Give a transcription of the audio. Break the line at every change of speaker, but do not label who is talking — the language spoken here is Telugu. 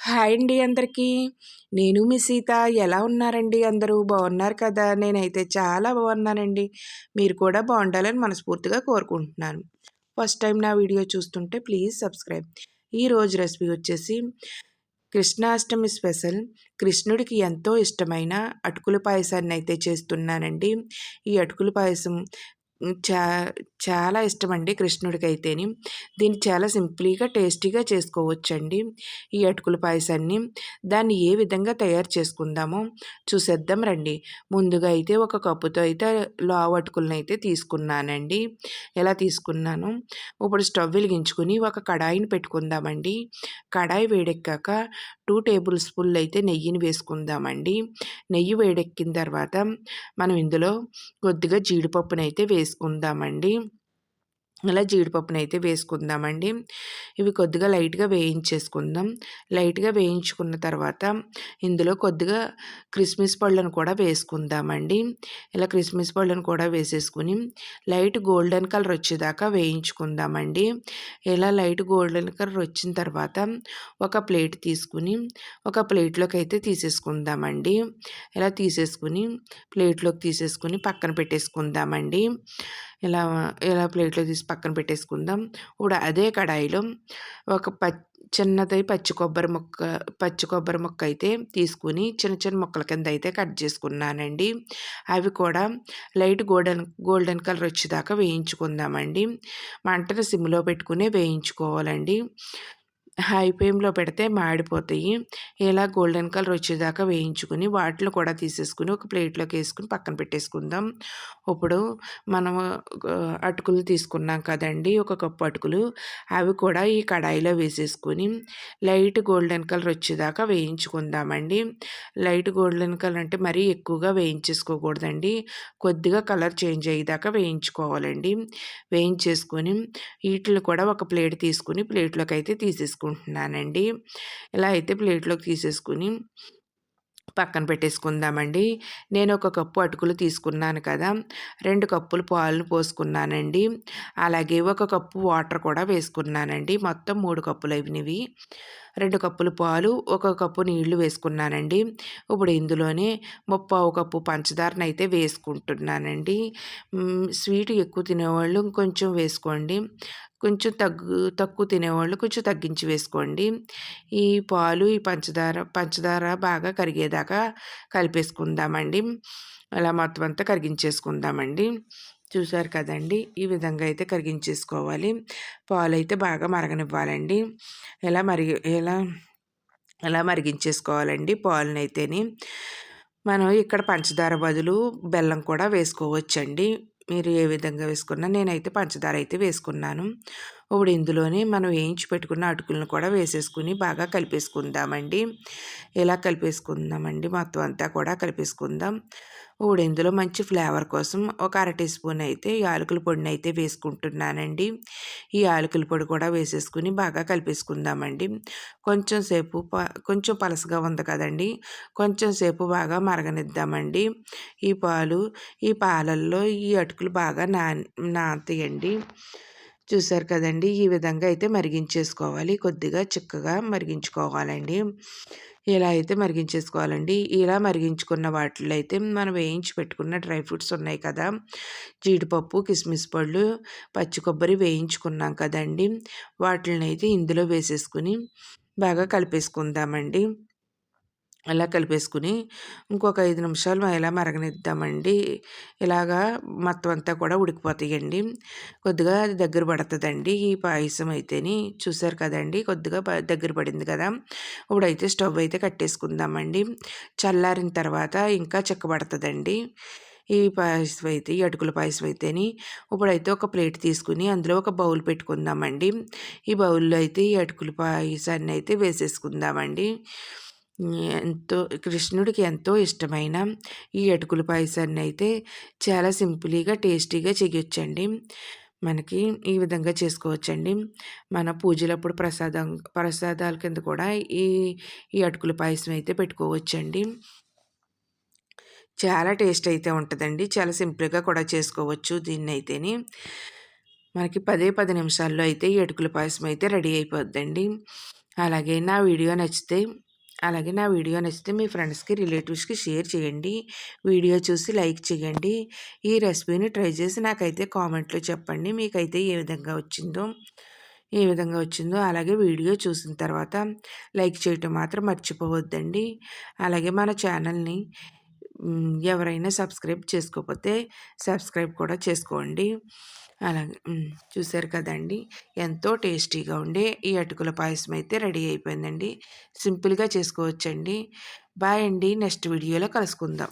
హాయ్ అండి అందరికీ. నేను మీ సీత. ఎలా ఉన్నారండి అందరూ? బాగున్నారు కదా! నేనైతే చాలా బాగున్నానండి. మీరు కూడా బాగుండాలని మనస్ఫూర్తిగా కోరుకుంటున్నాను. ఫస్ట్ టైం నా వీడియో చూస్తుంటే ప్లీజ్ సబ్స్క్రైబ్. ఈరోజు రెసిపీ వచ్చేసి కృష్ణాష్టమి స్పెషల్ కృష్ణుడికి ఎంతో ఇష్టమైన అటుకుల పాయసాన్ని అయితే చేస్తున్నానండి. ఈ అటుకుల పాయసం హ్మ్. చాలా ఇష్టమండి కృష్ణుడికైతేని. దీన్ని చాలా సింపుల్‌గా, టేస్టీగా చేసుకోవచ్చండి. ఈ అటుకుల పాయసాన్ని. దాన్ని ఏ విధంగా తయారు చేసుకుందామో చూసేద్దాం రండి. ముందుగా అయితే ఒక కప్పుతో అయితే లావు అటుకులనైతే తీసుకున్నానండి. ఎలా తీసుకున్నాను, ఇప్పుడు స్టవ్ వెలిగించుకొని ఒక కడాయిని పెట్టుకుందామండి. కడాయి వేడెక్కాక 2 టేబుల్ స్పూన్లు అయితే నెయ్యిని వేసుకుందామండి. నెయ్యి వేడెక్కిన తర్వాత మనం ఇందులో కొద్దిగా జీడిపప్పునైతే వేసుకుందామండి. అలా జీడిపప్పునైతే వేసుకుందామండి. ఇవి కొద్దిగా లైట్‌గా వేయించేసుకుందాం. లైట్‌గా వేయించుకున్న తర్వాత ఇందులో కొద్దిగా కిస్మిస్ పళ్ళను కూడా వేసుకుందామండి. ఇలా కిస్మిస్ పళ్ళను కూడా వేసేసుకొని లైట్ గోల్డెన్ కలర్ వచ్చేదాకా వేయించుకుందామండి. ఇలా లైట్ గోల్డెన్ కలర్ వచ్చిన తర్వాత ఒక ప్లేట్ తీసుకుని ఒక ప్లేట్‌లోకి అయితే తీసేసుకుందామండి. ఇలా తీసేసుకొని ప్లేట్‌లోకి తీసేసుకొని పక్కన పెట్టేసుకుందామండి. ఇలా ఇలా ప్లేట్‌లో తీసి పక్కన పెట్టేసుకుందాం. ఇప్పుడు అదే కడాయిలో ఒక చిన్నది పచ్చి కొబ్బరి ముక్క అయితే తీసుకొని చిన్న చిన్న ముక్కల కింద అయితే కట్ చేసుకున్నానండి. అవి కూడా లైట్ గోల్డెన్ కలర్ వచ్చేదాకా వేయించుకుందామండి. మంటను సిమ్‌లో పెట్టుకుని వేయించుకోవాలండి. హై ఫ్లేమ్‌లో పెడితే మాడిపోతాయి. ఇలా గోల్డెన్ కలర్ వచ్చేదాకా వేయించుకొని వాటిని కూడా తీసేసుకొని ఒక ప్లేట్‌లోకి వేసుకొని పక్కన పెట్టేసుకుందాం. ఇప్పుడు మనము అటుకులు తీసుకున్నాం కదండీ! ఒక కప్పు అటుకులు. అవి కూడా ఈ కడాయిలో వేసేసుకొని లైట్ గోల్డెన్ కలర్ వచ్చేదాకా వేయించుకుందామండి. లైట్ గోల్డెన్ కలర్ అంటే మరీ ఎక్కువగా వేయించేసుకోకూడదండి. కొద్దిగా కలర్ చేంజ్ అయ్యేదాకా వేయించుకోవాలండి. వేయించేసుకొని వీటిని కూడా ఒక ప్లేట్ తీసుకొని ప్లేట్‌లోకి అయితే తీసేసుకుంటున్నానండి. ఇలా అయితే ప్లేట్‌లోకి తీసేసుకొని పక్కన పెట్టేసుకుందామండి. నేను ఒక కప్పు అటుకులు తీసుకున్నాను కదా! 2 కప్పులు పాలను పోసుకున్నానండి. అలాగే ఒక కప్పు వాటర్ కూడా వేసుకున్నానండి. మొత్తం 3 కప్పులు అయినవి. 2 కప్పులు పాలు, ఒక కప్పు నీళ్లు వేసుకున్నానండి. ఇప్పుడు ఇందులోనే ముప్పావు కప్పు పంచదారనైతే వేసుకుంటున్నానండి. స్వీట్ ఎక్కువ తినేవాళ్ళు ఇంకొంచెం వేసుకోండి. కొంచెం తక్కువ తినేవాళ్ళు కొంచెం తగ్గించి వేసుకోండి. ఈ పాలు, ఈ పంచదార బాగా కరిగేదాకా కలిపేసుకుందామండి. అలా మొత్తం అంతా కరిగించేసుకుందామండి. చూసారు కదండీ! ఈ విధంగా అయితే కరిగించేసుకోవాలి. పాలైతే బాగా మరగనివ్వాలండి. ఇలా మరిగి ఇలా ఇలా మరిగించేసుకోవాలండి పాలనైతేని. మనం ఇక్కడ పంచదార బదులు బెల్లం కూడా వేసుకోవచ్చండి. మీరు ఏ విధంగా వేసుకున్నా నేనైతే పంచదార అయితే వేసుకున్నాను. ఇప్పుడు ఇందులోనే మనం వేయించి పెట్టుకున్న అటుకులను కూడా వేసేసుకుని బాగా కలిపేసుకుందామండి. ఇలా కలిపేసుకుందామండి. మొత్తం అంతా కూడా కలిపేసుకుందాం. ఇప్పుడు ఇందులో మంచి ఫ్లేవర్ కోసం ఒక అర టీ స్పూన్ అయితే యాలకుల పొడిని అయితే వేసుకుంటున్నానండి. ఈ యాలకుల పొడి కూడా వేసేసుకుని బాగా కలిపేసుకుందామండి. కొంచెం పలసగా ఉంది కదండి! కొంచెం సేపు బాగా మరగనిద్దామండి. ఈ పాలల్లో ఈ అటుకులు బాగా నానతాయండి. చూసారు కదండీ! ఈ విధంగా అయితే మరిగించేసుకోవాలి. కొద్దిగా చిక్కగా మరిగించుకోవాలండి. ఇలా అయితే మరిగించేసుకోవాలండి. ఇలా మరిగించుకున్న వాటిలో అయితే మనం వేయించి పెట్టుకున్న డ్రై ఫ్రూట్స్ ఉన్నాయి కదా! జీడిపప్పు, కిస్మిస్ పళ్ళు, పచ్చి కొబ్బరి వేయించుకున్నాం కదండీ! వాటిలనైతే ఇందులో వేసేసుకొని బాగా కలిపేసుకుందామండి. అలా కలిపేసుకుని ఇంకొక 5 నిమిషాలు ఇలా మరగనిద్దామండి. ఇలాగా మొత్తం అంతా కూడా ఉడికిపోతాయండి. కొద్దిగా అది దగ్గర పడుతుందండి ఈ పాయసం అయితేని. చూసారు కదండీ! కొద్దిగా దగ్గర పడింది కదా! ఇప్పుడైతే స్టవ్ అయితే కట్టేసుకుందామండి. చల్లారిన తర్వాత ఇంకా చిక్కబడుతుందండి. ఈ అటుకుల పాయసం అయితేని. ఇప్పుడైతే ఒక ప్లేట్ తీసుకుని అందులో ఒక బౌల్ పెట్టుకుందామండి. ఈ బౌల్‌లో అయితే ఈ అటుకుల పాయసాన్ని అయితే వేసేసుకుందామండి. కృష్ణుడికి ఎంతో ఇష్టమైన ఈ అటుకుల పాయసాన్ని అయితే చాలా సింపుల్‌గా, టేస్టీగా చేయొచ్చండి. మనకి ఈ విధంగా చేసుకోవచ్చండి. మన పూజలప్పుడు ప్రసాదాల కింద కూడా ఈ ఈ అటుకుల పాయసం అయితే పెట్టుకోవచ్చండి. చాలా టేస్ట్ అయితే ఉంటదండి. చాలా సింపుల్‌గా కూడా చేసుకోవచ్చు దీన్నైతేని. మనకి 10 నిమిషాల్లో అయితే ఈ అటుకుల పాయసం అయితే రెడీ అయిపోద్దండి. అలాగే నా వీడియో నచ్చితే మీ ఫ్రెండ్స్‌కి, రిలేటివ్స్‌కి షేర్ చేయండి. వీడియో చూసి లైక్ చేయండి. ఈ రెసిపీని ట్రై చేసి నాకైతే కామెంట్‌లో చెప్పండి. మీకైతే ఏ విధంగా వచ్చిందో అలాగే వీడియో చూసిన తర్వాత లైక్ చేయటం మాత్రం మర్చిపోవద్దండి. అలాగే మన ఛానల్‌ని ఎవరైనా సబ్స్క్రైబ్ చేసుకోకపోతే సబ్స్క్రైబ్ కూడా చేసుకోండి. అలాగే చూసారు కదండీ! ఎంతో టేస్టీగా ఉండే ఈ అటుకుల పాయసం అయితే రెడీ అయిపోయిందండి. సింపుల్‌గా చేసుకోవచ్చండి. బాయ్ అండి. నెక్స్ట్ వీడియోలో కలుసుకుందాం.